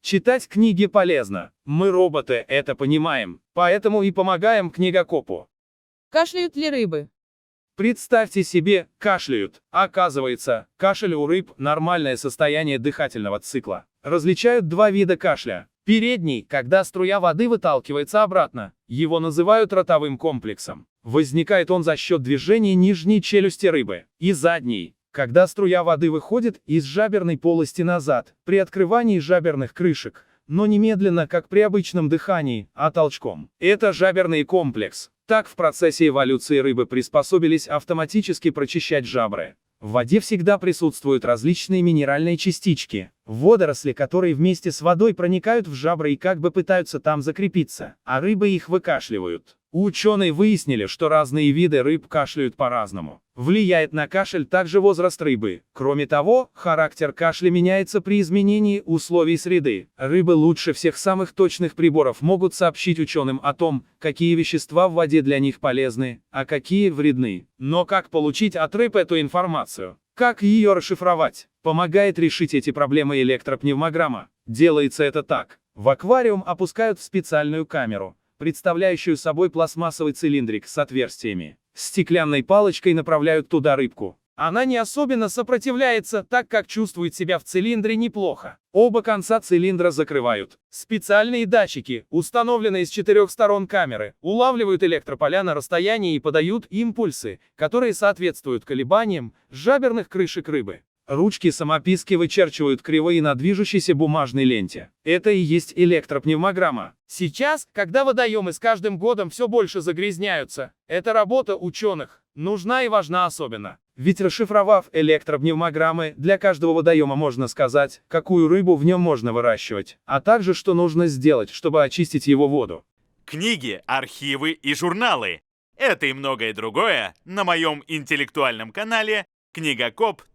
Читать книги полезно. Мы роботы, это понимаем, поэтому и помогаем книгокопу. Кашляют ли рыбы? Представьте себе, кашляют. Оказывается, кашель у рыб– нормальное состояние дыхательного цикла. Различают два вида кашля. Передний, когда струя воды выталкивается обратно. Его называют ротовым комплексом. Возникает он за счет движения нижней челюсти рыбы. И задний, когда струя воды выходит из жаберной полости назад, при открывании жаберных крышек, но не медленно, как при обычном дыхании, а толчком. Это жаберный комплекс. Так в процессе эволюции рыбы приспособились автоматически прочищать жабры. В воде всегда присутствуют различные минеральные частички, водоросли, которые вместе с водой проникают в жабры и как бы пытаются там закрепиться, а рыбы их выкашливают. Ученые выяснили, что разные виды рыб кашляют по-разному. Влияет на кашель также возраст рыбы. Кроме того, характер кашля меняется при изменении условий среды. Рыбы лучше всех самых точных приборов могут сообщить ученым о том, какие вещества в воде для них полезны, а какие вредны. Но как получить от рыб эту информацию? Как ее расшифровать? Помогает решить эти проблемы электропневмограмма. Делается это так. В аквариум опускают в специальную камеру, представляющую собой пластмассовый цилиндрик с отверстиями. Стеклянной палочкой направляют туда рыбку. Она не особенно сопротивляется, так как чувствует себя в цилиндре неплохо. Оба конца цилиндра закрывают. Специальные датчики, установленные с 4 сторон камеры, улавливают электрополя на расстоянии и подают импульсы, которые соответствуют колебаниям жаберных крышек рыбы. Ручки самописки вычерчивают кривые на движущейся бумажной ленте. Это и есть электропневмограмма. Сейчас, когда водоемы с каждым годом все больше загрязняются, эта работа ученых нужна и важна особенно. Ведь расшифровав электропневмограммы, для каждого водоема можно сказать, какую рыбу в нем можно выращивать, а также что нужно сделать, чтобы очистить его воду. Книги, архивы и журналы. Это и многое другое на моем интеллектуальном канале книгокоп.рф.